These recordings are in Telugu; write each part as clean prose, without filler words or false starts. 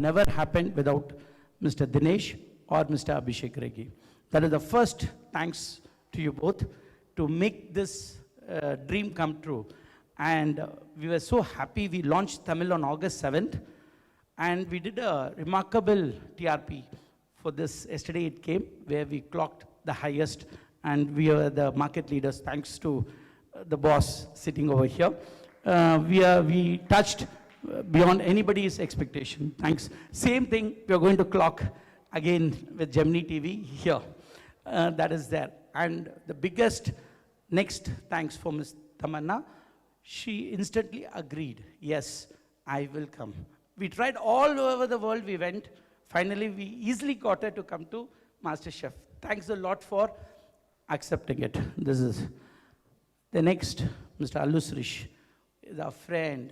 never happened without Mr. Dinesh or Mr. Abhishek Regi. That is the first thanks to you both to make this dream come true. And we were so happy. We launched Tamil on August 7th, and we did a remarkable TRP for this. Yesterday it came, where we clocked the highest, and we are the market leaders, thanks to the boss sitting over here. We touched beyond anybody's expectation. Thanks. Same thing, we are going to clock again with Gemini TV here. That is there. And the biggest next thanks for Ms. Tamanna. She instantly agreed, yes, I will come. We tried all over the world, we went. Finally, we easily got her to come to MasterChef. Thanks a lot for accepting it. This is the next, Mr. Allu Srish, is our friend,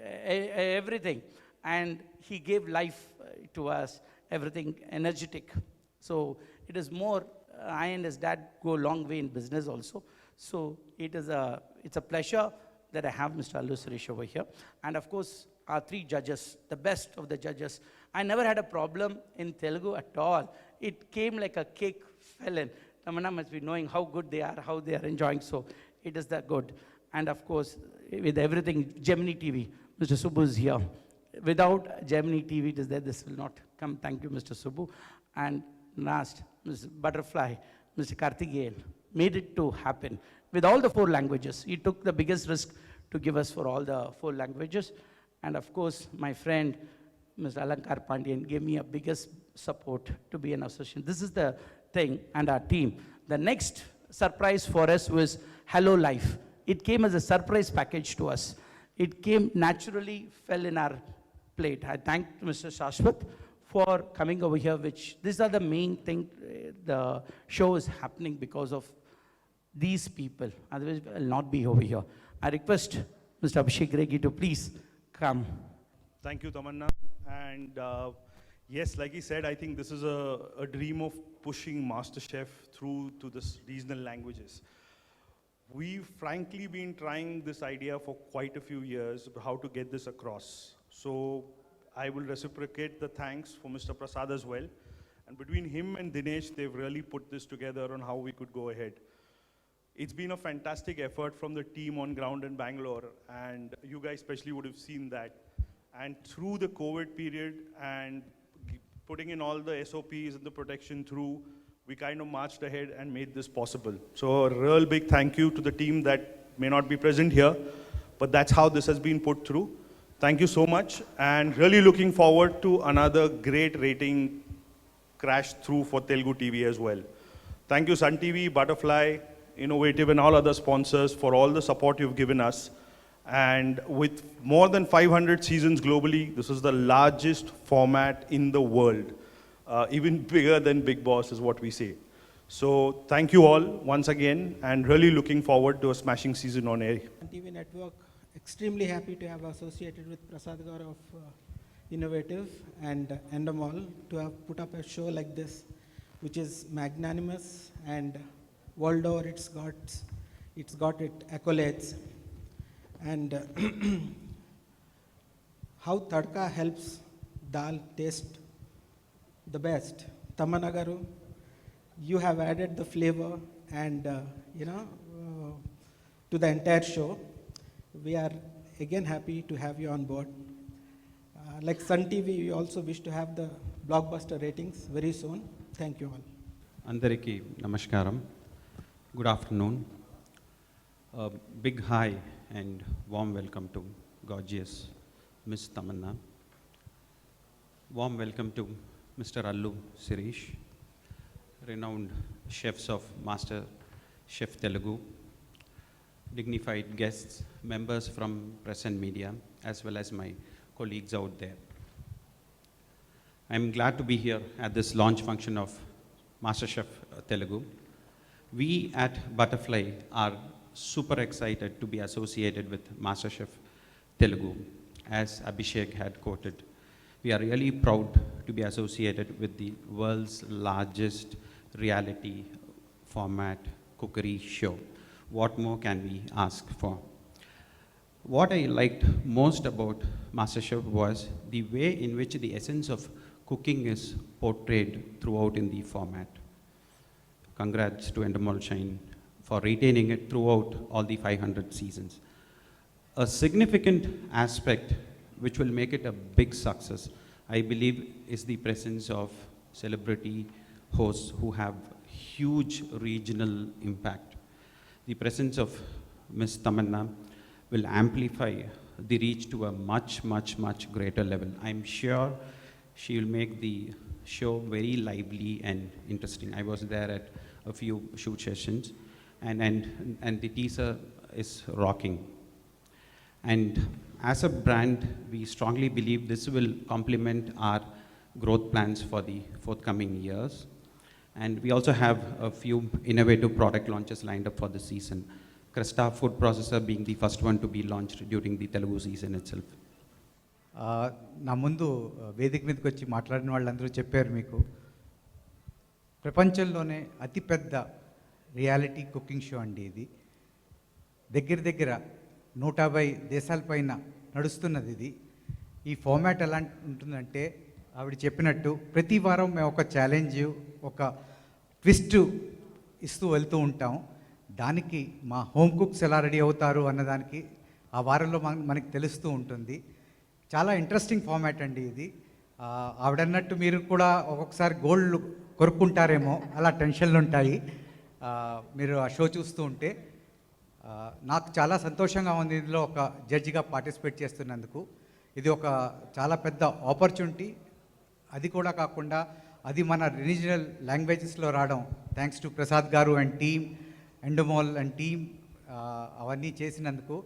everything. And he gave life to us, everything energetic. So it is more, I and his dad go a long way in business also. So it's a pleasure that I have Mr. Allu Srish over here. And of course, our three judges, the best of the judges. I never had a problem in Telugu at all. It came like a cake fell in. Tamanna must be knowing how good they are, how they are enjoying. So it is that good. And of course, with everything, Gemini TV, Mr. Subbu is here. Without Gemini TV, it is there, this will not come. Thank you, Mr. Subbu. And last, Ms. Butterfly, Mr. Karthikeyan, made it to happen. With all the 4 languages, he took the biggest risk to give us for all the 4 languages. And of course, my friend, Mr. Alankar Pandian, gave me a biggest support to be an associate. This is the thing, and our team. The next surprise for us was Hello Life. It came as a surprise package to us. It came naturally, fell in our plate. I thank Mr. Shashwat for coming over here, these are the main thing. The show is happening because of these people. Otherwise, I will not be over here. I request Mr. Abhishek Regi to please come. Thank you, Tamanna. And yes, like he said, I think this is a dream of pushing MasterChef through to this regional languages. We've frankly been trying this idea for quite a few years, how to get this across. So I will reciprocate the thanks for Mr. Prasad as well. And between him and Dinesh, they've really put this together on how we could go ahead. It's been a fantastic effort from the team on ground in Bangalore, and you guys especially would have seen that. And through the COVID period and putting in all the SOPs and the protection through, we kind of marched ahead and made this possible. So a real big thank you to the team that may not be present here, but that's how this has been put through. Thank you so much, and really looking forward to another great rating crash through for Telugu TV as well. Thank you Sun TV, Butterfly, Innovative and all other sponsors for all the support you've given us. And with more than 500 seasons globally, this is the largest format in the world. Even bigger than Bigg Boss is what we say. So thank you all once again, and really looking forward to a smashing season on air. TV Network, extremely happy to have associated with Prasad Gaur of Innovative and Endemol to have put up a show like this, which is magnanimous, and world over it's got accolades. And how Tadka helps dal taste the best. Tamanna garu, you have added the flavor and to the entire show. We are again happy to have you on board. Like Sun TV, we also wish to have the blockbuster ratings very soon. Thank you all. Andariki namaskaram. Good afternoon. Big hi and warm welcome to gorgeous Miss Tamanna. Warm welcome to Mr. Allu Srish, renowned chefs of Master Chef Telugu, dignified guests, members from press and media, as well as my colleagues out there. I'm glad to be here at this launch function of MasterChef Telugu. We at Butterfly are super excited to be associated with MasterChef Telugu. As Abhishek had quoted, we are really proud to be associated with the world's largest reality format cookery show. What more can we ask for? What I liked most about MasterChef was the way in which the essence of cooking is portrayed throughout in the format. Congrats to Endemol Shine for retaining it throughout all the 500 seasons. A significant aspect which will make it a big success, I believe, is the presence of celebrity hosts who have huge regional impact. The presence of Ms. Tamanna will amplify the reach to a much, much, much greater level. I'm sure she will make the show very lively and interesting. I was there at a few shoot sessions, and the teaser is rocking. And as a brand, we strongly believe this will complement our growth plans for the forthcoming years. And we also have a few innovative product launches lined up for the season. Cresta food processor being the first one to be launched during the Telugu season itself. నా ముందు వేదిక మీదకి వచ్చి మాట్లాడిన వాళ్ళందరూ చెప్పారు మీకు ప్రపంచంలోనే అతిపెద్ద రియాలిటీ కుకింగ్ షో అండి ఇది. దగ్గర 150 దేశాలపైన నడుస్తున్నది ఇది. ఈ ఫార్మాట్ ఎలా ఉంటుందంటే ఆవిడ చెప్పినట్టు ప్రతి వారం మేము ఒక ఛాలెంజ్, ఒక ట్విస్ట్ ఇస్తూ వెళ్తూ ఉంటాం. దానికి మా హోమ్ కుక్స్ ఎలా రెడీ అవుతారు అన్నదానికి ఆ వారంలో మనకి తెలుస్తూ ఉంటుంది. చాలా ఇంట్రెస్టింగ్ ఫార్మాట్ అండి ఇది. ఆవిడన్నట్టు మీరు కూడా ఒక్కొక్కసారి గోల్డ్ కొరుక్కుంటారేమో, అలా టెన్షన్లు ఉంటాయి మీరు ఆ షో చూస్తూ ఉంటే. నాకు చాలా సంతోషంగా ఉంది ఇందులో ఒక జడ్జిగా పార్టిసిపేట్ చేస్తున్నందుకు. ఇది ఒక చాలా పెద్ద ఆపర్చునిటీ. అది కూడా కాకుండా అది మన రీజనల్ లాంగ్వేజెస్లో రావడం, thanks to Prasad garu and team, Endemol and team అవన్నీ చేసినందుకు.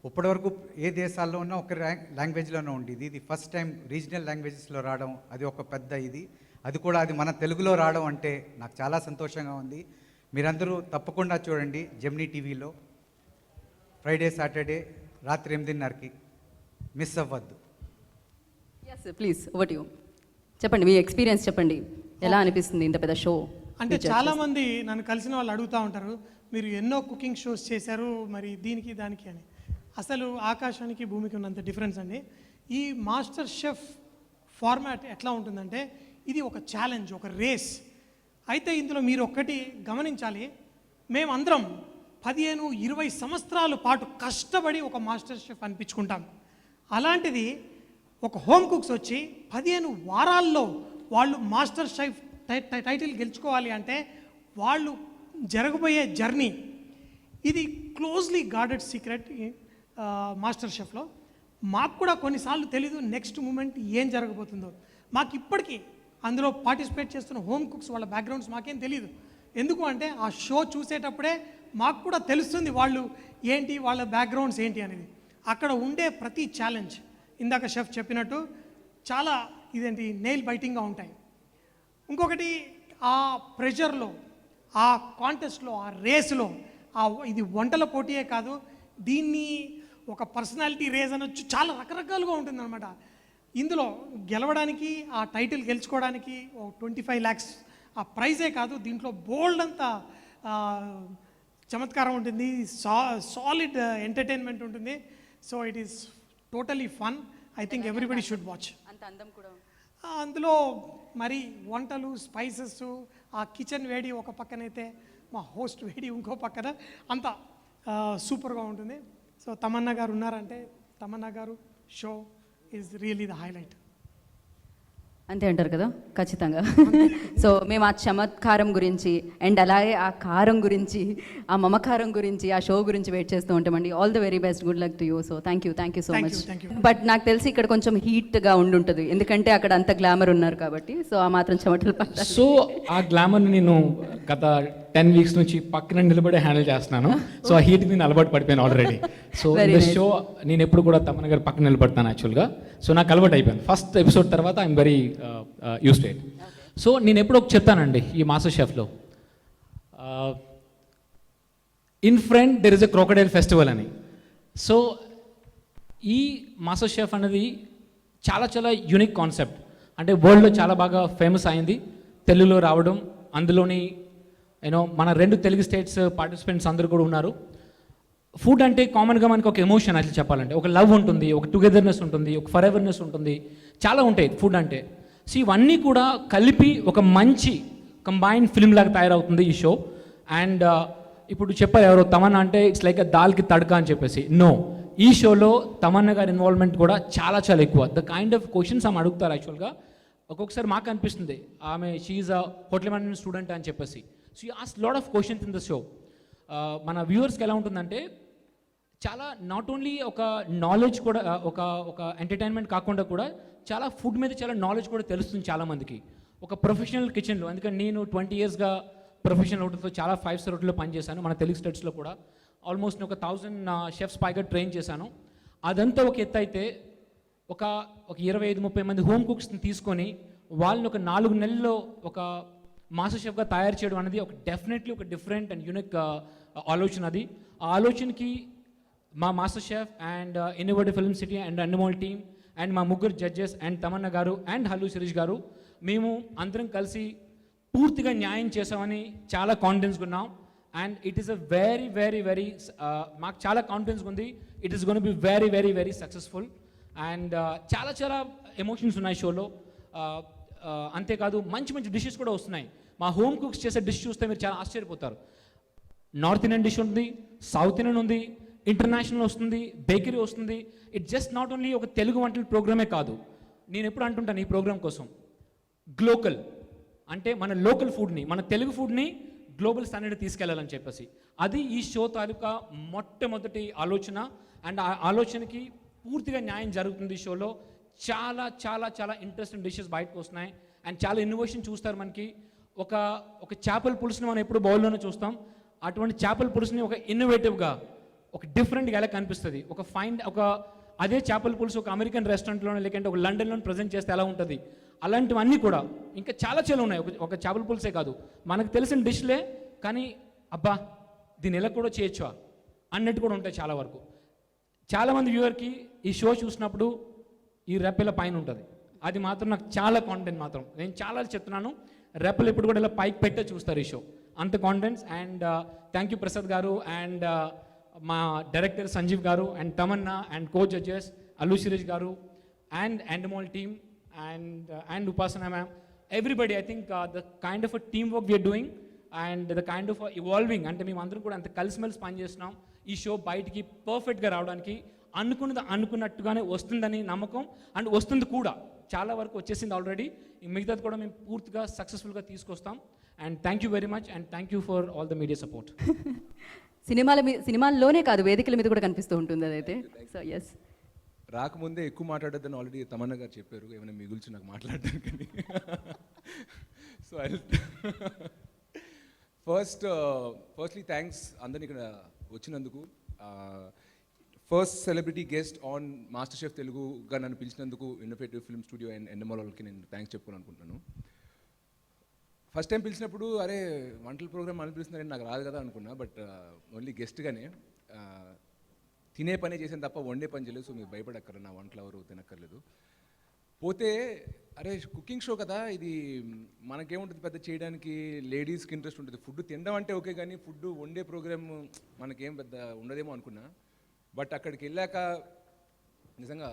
ఇప్పటివరకు ఏ దేశాల్లో ఉన్నా ఒక లాంగ్వేజ్లోనే ఉండేది. ఇది ఫస్ట్ టైం రీజనల్ లాంగ్వేజెస్లో రావడం, అది ఒక పెద్ద ఇది. అది కూడా అది మన తెలుగులో రావడం అంటే నాకు చాలా సంతోషంగా ఉంది. మీరందరూ తప్పకుండా చూడండి జెమినీ టీవీలో ఫ్రైడే సాటర్డే రాత్రి 8:30కి. మిస్ అవ్వద్దు. Yes please over to you. చెప్పండి మీ ఎక్స్పీరియన్స్ చెప్పండి, ఎలా అనిపిస్తుంది ఇంత పెద్ద షో? అంటే చాలామంది నన్ను కలిసిన వాళ్ళు అడుగుతూ ఉంటారు, మీరు ఎన్నో కుకింగ్ షోస్ చేశారు, మరి దీనికి దానికి అని. అసలు ఆకాశానికి భూమికి ఉన్నంత డిఫరెన్స్ అండి. ఈ మాస్టర్ షెఫ్ ఫార్మాట్ ఎట్లా ఉంటుందంటే ఇది ఒక ఛాలెంజ్, ఒక రేస్. అయితే ఇందులో మీరు ఒక్కటి గమనించాలి, మేమందరం 15-20 సంవత్సరాల పాటు కష్టపడి ఒక మాస్టర్ షెఫ్ అనిపించుకుంటాం. అలాంటిది ఒక హోమ్ కుక్స్ వచ్చి 15 వారాల్లో వాళ్ళు మాస్టర్ షెఫ్ టైటిల్ గెలుచుకోవాలి అంటే వాళ్ళు జరగబోయే జర్నీ ఇది క్లోజ్లీ గార్డెడ్ సీక్రెట్ మాస్టర్ షెఫ్లో. మాకు కూడా కొన్నిసార్లు తెలీదు నెక్స్ట్ మూమెంట్ ఏం జరగబోతుందో. మాకు ఇప్పటికీ అందులో పార్టిసిపేట్ చేస్తున్న హోమ్ కుక్స్ వాళ్ళ బ్యాక్గ్రౌండ్స్ మాకేం తెలియదు. ఎందుకు అంటే ఆ షో చూసేటప్పుడే మాకు కూడా తెలుస్తుంది వాళ్ళు ఏంటి, వాళ్ళ బ్యాక్గ్రౌండ్స్ ఏంటి అనేది. అక్కడ ఉండే ప్రతి ఛాలెంజ్ ఇందాక షెఫ్ చెప్పినట్టు చాలా ఇదేంటి నెయిల్ బైటింగ్గా ఉంటాయి. ఇంకొకటి ఆ ప్రెషర్లో, ఆ కాంటెస్ట్లో, ఆ రేస్లో, ఇది వంటల పోటీయే కాదు, దీన్ని ఒక పర్సనాలిటీ రేస్ అనొచ్చు, చాలా రకరకాలుగా ఉంటుందన్నమాట. ఇందులో గెలవడానికి, ఆ టైటిల్ గెలుచుకోవడానికి 25 lakhs ఆ ప్రైజే కాదు, దీంట్లో బోల్డ్ అంతా చమత్కారం ఉంటుంది, సాలిడ్ ఎంటర్టైన్మెంట్ ఉంటుంది. So it is totally fun. I think everybody should watch. అంత అందం కూడా అందులో మరి వంటలు, స్పైసెస్, ఆ కిచెన్ వేడి ఒక పక్కనైతే మా హోస్ట్ వేడి ఇంకో పక్కన, అంతా సూపర్గా ఉంటుంది. సో తమన్నా గారు ఉన్నారంటే తమన్నా గారు show is really the highlight. అంతే అంటారు కదా? ఖచ్చితంగా. సో మేము ఆ చమత్కారం గురించి అండ్ అలాగే ఆ కారం గురించి, ఆ మమకారం గురించి, ఆ షో గురించి వెయిట్ చేస్తూ ఉంటామండి. All the very best, good luck to you. So thank you so much. But నాకు తెలిసి ఇక్కడ కొంచెం హీట్గా ఉండుంటుంది, ఎందుకంటే అక్కడ అంత గ్లామర్ ఉన్నారు కాబట్టి. సో ఆ మాత్రం చెమటలు పట్టాలి. సో ఆ గ్లామర్ని నేను గత 10 weeks నుంచి పక్కన నిలబడి హ్యాండిల్ చేస్తున్నాను. సో ఆ హీట్కి నేను అలవాటు పడిపోయాను ఆల్రెడీ. సో ఈ షో నేను ఎప్పుడు కూడా తమన్నా గారు పక్కన నిలబడతాను యాక్చువల్గా. సో నాకు అలవాటు అయిపోయింది. ఫస్ట్ ఎపిసోడ్ తర్వాత I'm very used to it. So నేను ఎప్పుడు ఒక చెప్తానండి ఈ మాస్టర్ షెఫ్లో, in front there is a crocodile festival అని. సో ఈ మాస్టర్ షెఫ్ అనేది చాలా చాలా యూనిక్ కాన్సెప్ట్. అంటే వరల్డ్లో చాలా బాగా ఫేమస్ అయింది, తెలుగులో రావడం, అందులోని మన 2 తెలుగు స్టేట్స్ పార్టిసిపెంట్స్ అందరూ కూడా ఉన్నారు. ఫుడ్ అంటే కామన్గా మనకి ఒక ఎమోషన్ అట్లా చెప్పాలంటే ఒక లవ్ ఉంటుంది, ఒక టుగెదర్నెస్ ఉంటుంది, ఒక ఫర్ ఎవర్నెస్ ఉంటుంది, చాలా ఉంటాయి ఫుడ్ అంటే. సో ఇవన్నీ కూడా కలిపి ఒక మంచి కంబైన్డ్ ఫిల్మ్ లాగా తయారవుతుంది ఈ షో. అండ్ ఇప్పుడు చెప్పారు ఎవరో తమన్నా అంటే ఇట్స్ లైక్ దాల్కి తడక అని చెప్పేసి. నో, ఈ షోలో తమన్నా గారి ఇన్వాల్వ్మెంట్ కూడా చాలా చాలా ఎక్కువ. ద కైండ్ ఆఫ్ క్వశ్చన్స్ ఆమె అడుగుతారు యాక్చువల్గా. ఒక్కొక్కసారి మాకు అనిపిస్తుంది ఆమె she a hotel management student అని చెప్పేసి. So you ask lot of questions in the show. మన వ్యూవర్స్కి ఎలా ఉంటుందంటే చాలా నాట్ ఓన్లీ ఒక నాలెడ్జ్ కూడా ఒక ఎంటర్టైన్మెంట్ కాకుండా కూడా చాలా ఫుడ్ మీద చాలా నాలెడ్జ్ కూడా తెలుస్తుంది చాలామందికి. ఒక ప్రొఫెషనల్ కిచెన్లో, ఎందుకంటే నేను 20 yearsగా ప్రొఫెషనల్ హోటల్తో చాలా 5-star హోటల్లో పనిచేశాను మన తెలుగు స్టేట్స్లో కూడా. ఆల్మోస్ట్ ఒక 1000 షెఫ్స్ పైగా ట్రైన్ చేశాను. అదంతా ఒక ఎత్తు అయితే ఒక 25-30 మంది హోమ్ కుక్స్ని తీసుకొని వాళ్ళని ఒక 4 నెలల్లో ఒక మాస్టర్ షెఫ్గా తయారు చేయడం అనేది ఒక డెఫినెట్లీ ఒక డిఫరెంట్ అండ్ యూనిక్ ఆలోచన. అది ఆ ఆలోచనకి మా master chef and innovative film city and Endemol team and మా ముగ్గురు జడ్జెస్ అండ్ తమన్నా గారు అండ్ హల్లు శిరీష్ గారు మేము అందరం కలిసి పూర్తిగా న్యాయం చేసామని చాలా కాన్ఫిడెన్స్గా ఉన్నాం. And it is a very very very మాకు చాలా కాన్ఫిడెన్స్ ఉంది. It is gonna be very very very successful. And చాలా చాలా ఎమోషన్స్ ఉన్నాయి షోలో. అంతేకాదు మంచి మంచి డిషెస్ కూడా వస్తున్నాయి. మా హోమ్ కుక్స్ చేసే డిష్ చూస్తే మీరు చాలా ఆశ్చర్యపోతారు. నార్త్ ఇండియన్ డిష్ ఉంది, సౌత్ ఇండియన్ ఉంది, ఇంటర్నేషనల్ వస్తుంది, బేకరీ వస్తుంది. ఇట్ జస్ట్ నాట్ ఓన్లీ ఒక తెలుగు వంటల ప్రోగ్రామే కాదు. నేను ఎప్పుడు అంటుంటాను ఈ ప్రోగ్రామ్ కోసం గ్లోకల్ అంటే మన లోకల్ ఫుడ్ని, మన తెలుగు ఫుడ్ని గ్లోబల్ స్టాండర్డ్ తీసుకెళ్లాలని చెప్పేసి. అది ఈ షో తాలూకా మొట్టమొదటి ఆలోచన. అండ్ ఆ ఆలోచనకి పూర్తిగా న్యాయం జరుగుతుంది ఈ షోలో. చాలా చాలా చాలా ఇంట్రెస్టింగ్ డిషెస్ బయటకు వస్తున్నాయి అండ్ చాలా ఇన్నోవేషన్ చూస్తారు. మనకి ఒక చేపల పులుసుని మనం ఎప్పుడు బౌల్లోనే చూస్తాం. అటువంటి చేపల పులుసుని ఒక ఇన్నోవేటివ్గా ఒక డిఫరెంట్గా ఎలా కనిపిస్తుంది, ఒక అదే చేపల పులుసు ఒక అమెరికన్ రెస్టారెంట్లోనే లేకంటే ఒక లండన్లో ప్రజెంట్ చేస్తే ఎలా ఉంటుంది, అలాంటివన్నీ కూడా ఇంకా చాలా చాలా ఉన్నాయి. ఒక చేపల పులుసే కాదు, మనకు తెలిసిన డిష్లే కానీ అబ్బా దీన్ని ఎలా కూడా చేయొచ్చా అన్నట్టు కూడా ఉంటాయి చాలా వరకు. చాలామంది వ్యూవర్కి ఈ షో చూసినప్పుడు ఈ రెప్పల పైన ఉంటుంది. అది మాత్రం నాకు చాలా కాన్ఫిడెంట్ మాత్రం. నేను చాలా చెప్తున్నాను, రెప్పలు ఎప్పుడు కూడా ఇలా పైకి పెట్టే చూస్తారు ఈ షో, అంత confidence. And thank you Prasad garu and మా director Sanjeev garu and Tamannaah and co judges Allu Sirish garu and Endemol team and Upasana ma'am, everybody. I think the kind of a team work we're doing and the kind of evolving, అంటే మేము అందరం కూడా అంత కలిసిమెలిసి పనిచేస్తున్నాం ఈ షో బయటికి పర్ఫెక్ట్గా రావడానికి. అనుకున్నట్టుగానే వస్తుందని నమ్మకం అండ్ వస్తుంది కూడా, చాలా వరకు వచ్చేసింది ఆల్రెడీ. మిగతాది కూడా మేము పూర్తిగా సక్సెస్ఫుల్గా తీసుకొస్తాం. And thank you very much and thank you for all the media support. సినిమాల్లోనే కాదు వేదికల మీద కూడా కనిపిస్తూ ఉంటుంది అదైతే. సో ఎస్, రాకముందే ఎక్కువ మాట్లాడొద్దని ఆల్రెడీ తమన్నా గారు చెప్పారు, ఏమైనా మిగుల్చి నాకు మాట్లాడడానికి. సో ఐ ఫస్ట్లీ థ్యాంక్స్ అందరిని ఇక్కడ వచ్చినందుకు. First celebrity guest on master chef తెలుగుగా నన్ను పిలిచినందుకు innovative film studio and Endemol వాళ్ళకి నేను థ్యాంక్స్ చెప్పుకోవాలనుకుంటున్నాను. ఫస్ట్ టైం పిలిచినప్పుడు అరే వంటల ప్రోగ్రామ్ అని పిలుస్తున్నారని నాకు రాదు కదా అనుకున్నా. బట్ ఓన్లీ గెస్ట్గానే తినే పనే చేసాను తప్ప వండే పని చేయలేదు. సో మీరు భయపడక్కర్లేదు, నా వంటలు ఎవరు తినక్కర్లేదు. పోతే అరే కుకింగ్ షో కదా ఇది, మనకేముంటుంది పెద్ద చేయడానికి, లేడీస్కి ఇంట్రెస్ట్ ఉంటుంది. ఫుడ్ తినడం అంటే ఓకే కానీ ఫుడ్ వండే ప్రోగ్రామ్ మనకేం పెద్ద ఉండదేమో అనుకున్నా. బట్ అక్కడికి వెళ్ళాక నిజంగా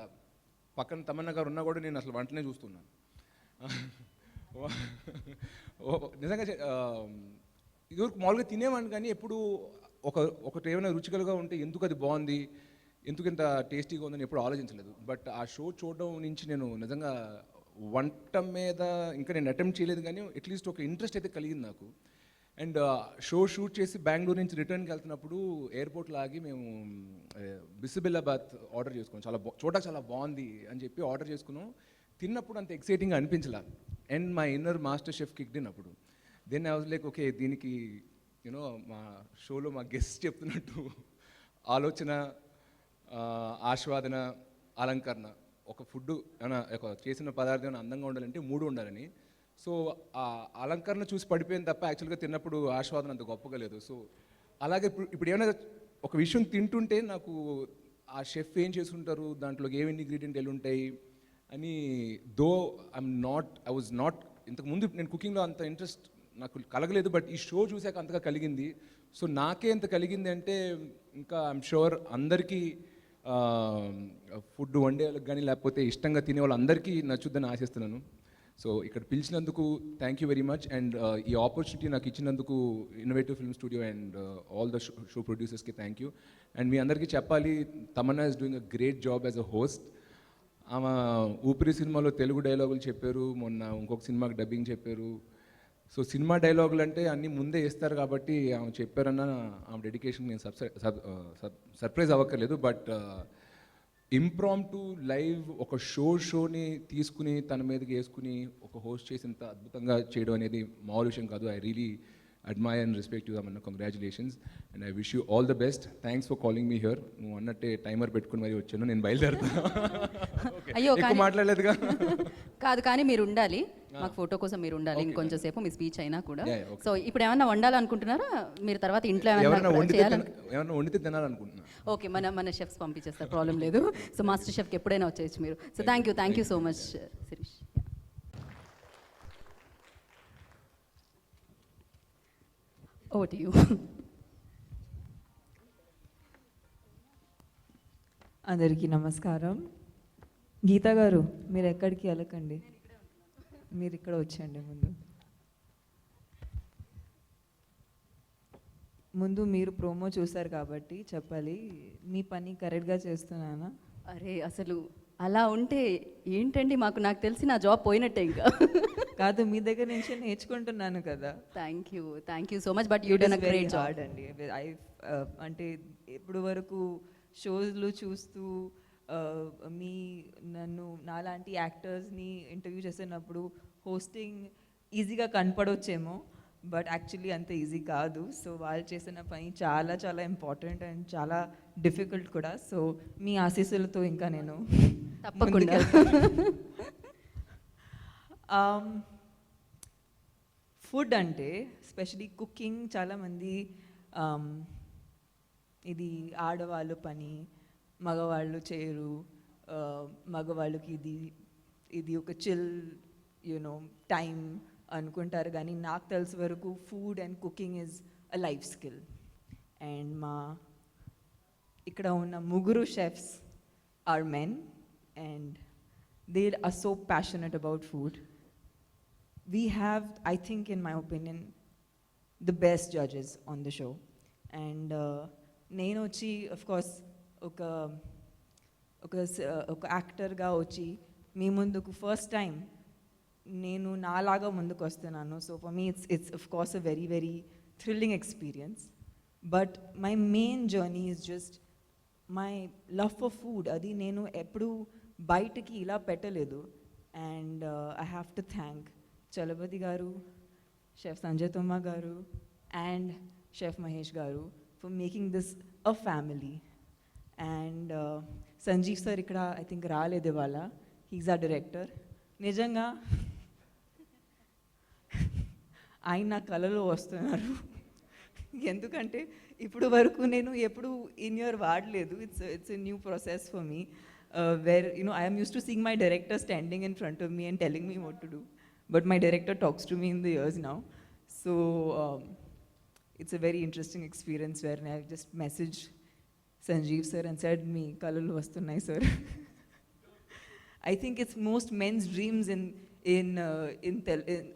పక్కన తమన్నా గారు ఉన్నా కూడా నేను అసలు వంటనే చూస్తున్నాను. నిజంగా ఇదివరకు మామూలుగా తినేవాడిని కానీ ఎప్పుడు ఒకటి ఏమైనా రుచికలుగా ఉంటే ఎందుకు అది బాగుంది, ఎందుకు ఇంత టేస్టీగా ఉందని ఎప్పుడు ఆలోచించలేదు. బట్ ఆ షో చూడడం నుంచి నేను నిజంగా వంట మీద ఇంకా నేను అటెంప్ట్ చేయలేదు కానీ అట్లీస్ట్ ఒక ఇంట్రెస్ట్ అయితే కలిగింది నాకు. అండ్ షో షూట్ చేసి బెంగళూరు నుంచి రిటర్న్కి వెళ్తున్నప్పుడు ఎయిర్పోర్ట్లో ఆగి మేము బిసిబెల్లాబాద్ ఆర్డర్ చేసుకున్నాం. చూడడానికి చాలా బాగుంది అని చెప్పి ఆర్డర్ చేసుకున్నాం. తిన్నప్పుడు అంత ఎక్సైటింగ్గా అనిపించలా. అండ్ మా inner master chef kicked in అప్పుడు. Then I was like okay దీనికి యూనో మా షోలో మా గెస్ట్ చెప్తున్నట్టు ఆలోచన, ఆస్వాదన, అలంకరణ, ఒక ఫుడ్ ఏమైనా ఒక చేసిన పదార్థం ఏమైనా అందంగా ఉండాలంటే 3 ఉండాలని. సో ఆ అలంకరణ చూసి పడిపోయింది తప్ప యాక్చువల్గా తిన్నప్పుడు ఆస్వాదన అంత గొప్పగా లేదు. సో అలాగే ఇప్పుడు ఏమైనా ఒక విషయం తింటుంటే నాకు ఆ షెఫ్ ఏం చేసుకుంటారు, దాంట్లో ఏమి ఇంగ్రీడియంట్ ఎలా ఉంటాయి అని, దో ఐ వాజ్ నాట్ ఇంతకుముందు నేను కుకింగ్లో అంత ఇంట్రెస్ట్ నాకు కలగలేదు. బట్ ఈ షో చూశాక అంతగా కలిగింది. సో నాకే ఎంత కలిగింది అంటే ఇంకా ఐఎమ్ షూర్ అందరికీ ఫుడ్ వండే వాళ్ళకి కానీ లేకపోతే ఇష్టంగా తినే వాళ్ళందరికీ నచ్చుద్దని ఆశిస్తున్నాను. సో ఇక్కడ పిలిచినందుకు thank you very much. And ఈ ఆపర్చునిటీ నాకు ఇచ్చినందుకు innovative film studio and all the show ప్రొడ్యూసర్స్కి థ్యాంక్ యూ. అండ్ మీ అందరికీ చెప్పాలి, Tamannaah is doing a great job as a host. ఆమె ఊపిరి సినిమాలో తెలుగు డైలాగులు చెప్పారు, మొన్న ఇంకొక సినిమాకి డబ్బింగ్ చెప్పారు. సో సినిమా డైలాగులు అంటే అన్నీ ముందే ఇస్తారు కాబట్టి ఆమె చెప్పారన్న ఆమె డెడికేషన్ నేను సర్ప్రైజ్ అవ్వక్కర్లేదు. బట్ ఇంప్రాంప్టు లైవ్ ఒక షోని తీసుకుని తన మీదకి వేసుకుని ఒక హోస్ట్ చేసినంత అద్భుతంగా చేయడం అనేది మామూలు విషయం కాదు. I really admire and respect you అన్న. Congratulations and I wish you all the best. Thanks for calling me here. నువ్వు అన్నట్టే టైమర్ పెట్టుకుని మరి వచ్చాను, నేను బయలుదేరుతాను. అయ్యో ఎక్కువ మాట్లాడలేదుగా. కాదు, కానీ మీరు ఉండాలి, మాకు ఫోటో కోసం మీరు ఉండాలి ఇంకొంచెం సేపు, మీ స్పీచ్ అయినా కూడా. Yeah, okay. సో ఇప్పుడు ఏమన్నా వండాలనుకుంటున్నారా మీరు? తర్వాత ఇంట్లో ఎవరైనా చేయాలని? వండితే తినాలనుకుంటున్నా. ఓకే, మన షెఫ్స్ పంపించేస్తారు, ప్రాబ్లం లేదు. సో మాస్టర్ షెఫ్కి ఎప్పుడైనా వచ్చేయచ్చు మీరు. So thank you so much Sirish. Over to you. అందరికీ నమస్కారం. గీతా గారు, మీరు ఎక్కడికి వెళ్ళకండి, మీరు ఇక్కడ వచ్చేయండి. ముందు మీరు ప్రోమో చూసారు కాబట్టి చెప్పాలి, మీ పని కరెక్ట్గా చేస్తున్నానా? అరే అసలు అలా ఉంటే ఏంటండి, నాకు తెలిసి నా జాబ్ పోయినట్టే ఇంకా. కాదు, మీ దగ్గర నుంచి నేర్చుకుంటున్నాను కదా. Thank you so much. But you done a great job అండి. అంటే ఇప్పుడు వరకు షోస్లు చూస్తూ నన్ను నాలాంటి యాక్టర్స్ని ఇంటర్వ్యూ చేసినప్పుడు హోస్టింగ్ ఈజీగా కనపడవచ్చేమో, బట్ యాక్చువల్లీ అంత ఈజీ కాదు. సో వాళ్ళు చేసిన పని చాలా చాలా ఇంపార్టెంట్ అండ్ చాలా డిఫికల్ట్ కూడా. సో మీ ఆశీస్సులతో ఇంకా నేను తప్పకుండా. ఫుడ్ అంటే స్పెషలీ కుకింగ్ చాలామంది ఇది ఆడవాళ్ళు పని, మగవాళ్ళు చేయరు, మగవాళ్ళకి ఇది ఒక చిల్ టైం అనుకుంటారు. కానీ నాకు తెలిసి వరకు food and cooking is a life skill. And ఇక్కడ ఉన్న ముగ్గురు chefs are men and they are so passionate about food. We have, I think in my opinion, the best judges on the show. And నేను వచ్చి of course ఒక యాక్టర్గా వచ్చి మీ ముందుకు ఫస్ట్ టైం నేను నాలాగా ముందుకు వస్తున్నాను. So for me it's of course a very very thrilling experience. But my main journey is just my love for food. అది నేను ఎప్పుడు బయటకి ఇలా పెట్టలేదు. And I have to thank Chalapathi గారు, షెఫ్ సంజయ్ తొమ్మా గారు and chef Mahesh garu for making this a family. And Sanjeev sir ఇక్కడ ఐ థింక్ రాలేదు ఇవాళ, హీఈస్ ఆ డైరెక్టర్. నిజంగా ఆయన నా కళలో వస్తున్నారు, ఎందుకంటే ఇప్పుడు వరకు నేను ఎప్పుడు ఇన్ ఇయర్ వాడలేదు. It's a new process for me, where I am used to seeing my director standing in front of me and telling me what to do. But my director talks to me in the ears now. So it's a very interesting experience where I just messaged Sanjeev sir and said, "Me kalalu vastunnayi sir." I think it's most men's dreams in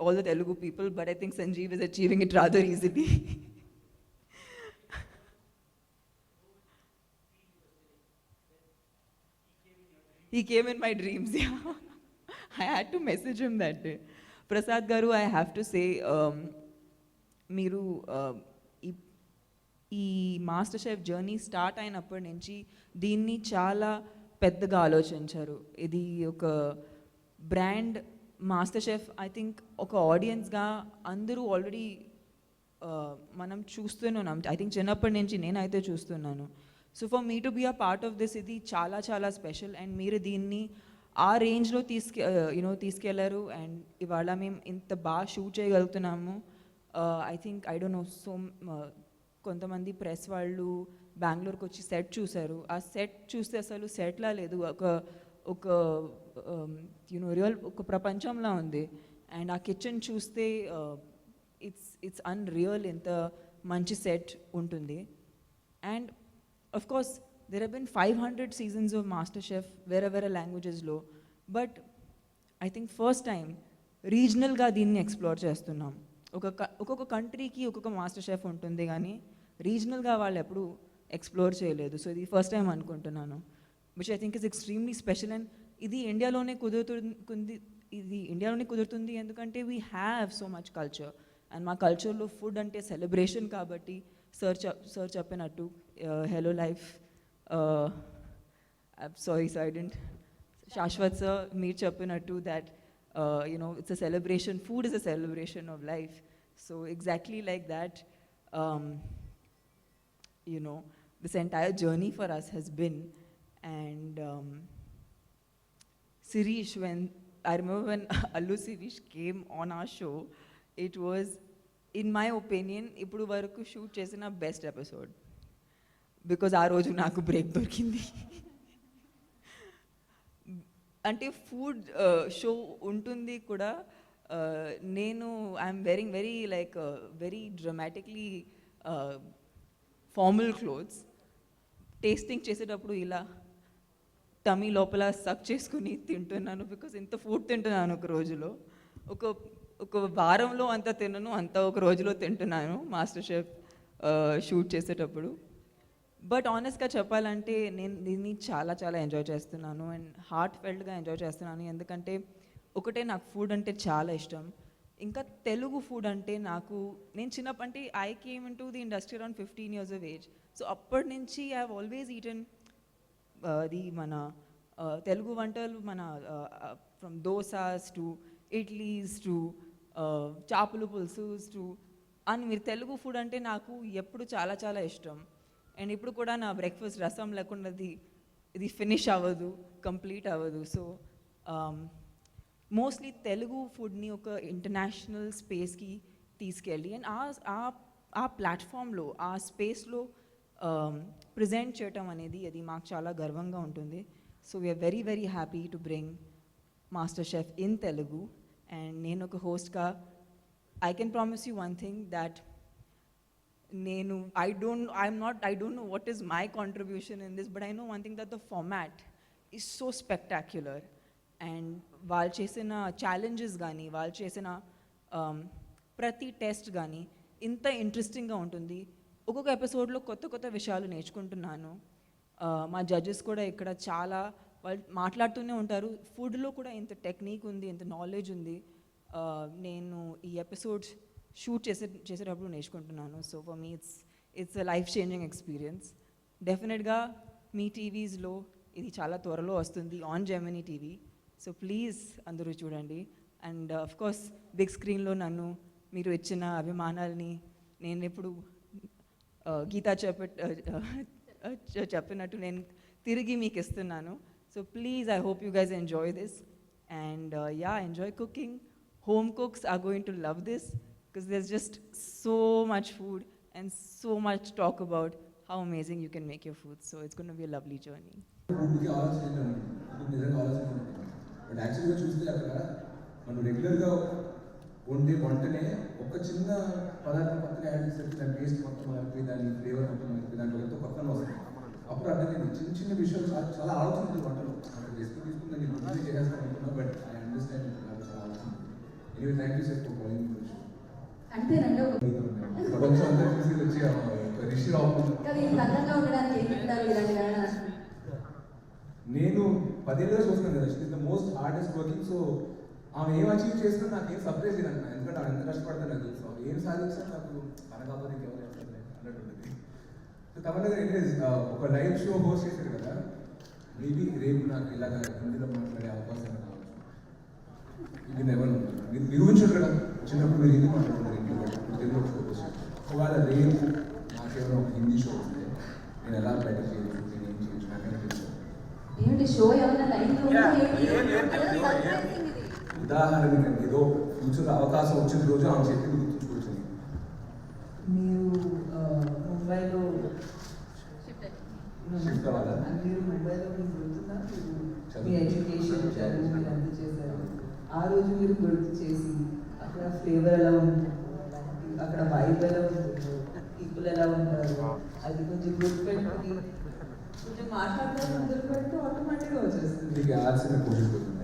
all the Telugu people, but I think Sanjeev is achieving it rather easily. He came in my dreams, yeah. I had to message him that day. Prasad Garu, I have to say, మీరు ఈ మాస్టర్ షెఫ్ జర్నీ స్టార్ట్ అయినప్పటి నుంచి దీన్ని చాలా పెద్దగా ఆలోచించారు. ఇది ఒక brand master chef. I think ఒక ఆడియన్స్గా అందరూ ఆల్రెడీ మనం చూస్తున్నాం. ఐ థింక్ చిన్నప్పటి నుంచి నేనైతే చూస్తున్నాను. So for me to be a part of this, ఇది చాలా చాలా స్పెషల్. అండ్ మీరు దీన్ని ఆ రేంజ్లో తీసుకెళ్లారు. అండ్ ఇవాళ మేము ఇంత బాగా షూట్ చేయగలుగుతున్నాము. I think I don't know, so కొంతమంది ప్రెస్ వాళ్ళు బెంగళూరుకి వచ్చి సెట్ చూశారు. ఆ సెట్ చూస్తే అసలు సెట్లా లేదు, ఒక రియల్ ఒక ప్రపంచంలా ఉంది. అండ్ ఆ కిచెన్ చూస్తే ఇట్స్ అన్రియల్. ఎంత మంచి సెట్ ఉంటుంది. And of course there have been 500 seasons of MasterChef వేరే లాంగ్వేజెస్లో, but I think first time రీజనల్గా దీన్ని ఎక్స్ప్లోర్ చేస్తున్నాం. ఒక్కొక్క కంట్రీకి ఒక్కొక్క మాస్టర్ షెఫ్ ఉంటుంది, కానీ రీజనల్గా వాళ్ళు ఎప్పుడు ఎక్స్ప్లోర్ చేయలేదు. సో ఇది ఫస్ట్ టైం అనుకుంటున్నాను, which I think is extremely special. And ఇది ఇండియాలోనే కుదురుతుంది ఎందుకంటే we have so much culture, and మా కల్చర్లో ఫుడ్ అంటే సెలబ్రేషన్ కాబట్టి సార్ చెప్పినట్టు hello life, sorry sir I didn't, Shashwat sir మీరు చెప్పినట్టు that it's a celebration, food is a celebration of life. So exactly like that, this entire journey for us has been. And Sirish, I remember when Allu Sirish came on our show, it was, in my opinion, ippudu varaku shoot chesina best episode, because aa roju naaku break dorkindi. అంటే ఫుడ్ షో ఉంటుంది కూడా, నేను I'm వెరింగ్ very డ్రమాటిక్లీ formal clothes, tasting చేసేటప్పుడు ఇలా టమీ లోపల సక్ చేసుకుని తింటున్నాను, బికాజ్ ఇంత ఫుడ్ తింటున్నాను ఒక రోజులో. ఒక వారంలో అంత తినను, అంత ఒక రోజులో తింటున్నాను మాస్టర్ షెఫ్ షూట్ చేసేటప్పుడు. బట్ ఆనెస్ట్గా చెప్పాలంటే నేను దీన్ని చాలా చాలా ఎంజాయ్ చేస్తున్నాను, అండ్ హార్ట్ ఫెల్ట్గా ఎంజాయ్ చేస్తున్నాను. ఎందుకంటే ఒకటే, నాకు ఫుడ్ అంటే చాలా ఇష్టం. ఇంకా తెలుగు ఫుడ్ అంటే నేను చిన్నప్పటి I came in to the industry around 15 years of age. So అప్పటి నుంచి ఐ హ్యావ్ ఆల్వేస్ ఈటన్ మన తెలుగు వంటలు, మన from dosas to idlis to చేపల పులుసు టు, అని మీరు తెలుగు ఫుడ్ అంటే నాకు ఎప్పుడు చాలా చాలా ఇష్టం. అండ్ ఇప్పుడు కూడా నా బ్రేక్ఫాస్ట్ రసం లేకుండా ఇది ఫినిష్ అవ్వదు, కంప్లీట్ అవ్వదు. సో మోస్ట్లీ తెలుగు ఫుడ్ని ఒక ఇంటర్నేషనల్ స్పేస్కి తీసుకెళ్ళి, అండ్ ఆ ప్లాట్ఫామ్లో, ఆ స్పేస్లో ప్రజెంట్ చేయటం అనేది అది మాకు చాలా గర్వంగా ఉంటుంది. So we're very very happy to bring master chef in Telugu. And నేను ఒక హోస్ట్గా I can promise you one thing, that I don't know what is my contribution in this, but I know one thing, that the format is so spectacular. And వాళ్ళు చేసిన ఛాలెంజెస్ కానీ, వాళ్ళు చేసిన ప్రతి టెస్ట్ కానీ ఇంత ఇంట్రెస్టింగ్గా ఉంటుంది. ఒక్కొక్క ఎపిసోడ్లో కొత్త కొత్త విషయాలు నేర్చుకుంటున్నాను. మా జడ్జెస్ కూడా ఇక్కడ చాలా వాళ్ళు మాట్లాడుతూనే ఉంటారు, ఫుడ్లో కూడా ఇంత టెక్నిక్ ఉంది, ఇంత నాలెడ్జ్ ఉంది. నేను ఈ ఎపిసోడ్స్ షూట్ చేసేటప్పుడు నేర్చుకుంటున్నాను. So for me it's a life changing experience. డెఫినెట్గా మీ టీవీస్లో ఇది చాలా త్వరలో వస్తుంది on Gemini TV. So please అందరూ చూడండి. అండ్ ఆఫ్ కోర్స్ బిగ్ స్క్రీన్లో నన్ను మీరు ఇచ్చిన అభిమానాల్ని నేను ఎప్పుడు గీతా చెప్పినట్టు నేను తిరిగి మీకు ఇస్తున్నాను. So please, I hope you guys enjoy this. And enjoy cooking. Home cooks are going to love this, because there's just so much food and so much talk about how amazing you can make your food. So it's going to be a lovely journey. ఫుడ్కి ఆలోచన నిజంగా ఆలోచన, బట్ యాక్చువల్గా చూస్తే అక్కడ మనం రెగ్యులర్గా వండే వంటనే ఒక చిన్న పదార్థం కొత్తగా యాడ్ చేసేసరికి దాని టేస్ట్ మొత్తం మారిపోయి, దాని ఫ్లేవర్ మొత్తం మారిపోయి, దాంట్లో ఎంతో కొత్తగా వస్తుంది. అప్పుడు అర్థమైంది చిన్న చిన్న విషయాలు చాలా ఆలోచన ఉంటుంది వంటలో. అక్కడ రెసిపీ తీసుకుని దాన్ని ముందే చేసేస్తాను అనుకున్నా, బట్ ఐ అండర్స్టాండ్ చాలా ఆలోచన. Anyway, thank you sir for calling me show. అంతే రండి. ప్రపంచం అంతా చూసి వచ్చి రిషి రావు నేను 10 ఏళ్ళుగా చూస్తున్నాను కదా, she is the most hardest working. So ఆమె ఏం అచీవ్ చేసినా నాకు ఏం సర్ప్రైజ్ లేదన్న, ఎందుకంటే ఆమె ఎంత కష్టపడతాను నాకు తెలుసు. ఏం సాధించినా నాకు మన కాకపోతే ఇంకెవరు చేస్తారు అన్నట్టు ఉంటుంది. సో తమన్నా గారు ఎనీవేస్ ఒక లైవ్ షో హోస్ట్ చేశారు కదా, మేబీ రేపు నాకు ఇలాగ హిందీలో మాట్లాడే అవకాశం రావచ్చు. ఇది నెవర్ ఉంటుంది. మీరు ఊహించారు కదా, చిన్నప్పుడు మీరు హిందీ మాట్లాడుతున్నారు ఇంట్లో, ఇప్పుడు తెలుగులో ఫోకస్. ఒకవేళ రేపు నాకేమైనా ఒక హిందీ షో వస్తే నేను ఎలా బెటర్ చేయొచ్చు, నేను ఏం చేయొచ్చు, నాకైనా తెలుసు. ఉదాహరణకి ఏదో ఫ్యూచర్ అవకాశం వచ్చిన రోజు ఆమె చెప్పింది గుర్తుంచుకోవచ్చు. మీరు ముంబైలో షిఫ్ట్ అవ్వాలా? మీరు ముంబైలో మీకు గుర్తుందా, మీ ఎడ్యుకేషన్ చదువు మీరు అంతా చేశారు. ఆ రోజు మీరు గుర్తు చేసి అక్కడ ఫ్లేవర్ ఎలా ఉంటుంది, ఆ అక్కడ వైబ్ ఎలా ఉంటుందో పీపుల్ ఎలా ఉంటారు అది కొంచెం గుర్తుపెట్టుకుని కొంచెం మాట్లాడతాను గుర్తుపెట్టు ఆటోమేటిక్గా వచ్చేస్తుంది. మీకు ఆర్సిన పోషిపోతుంది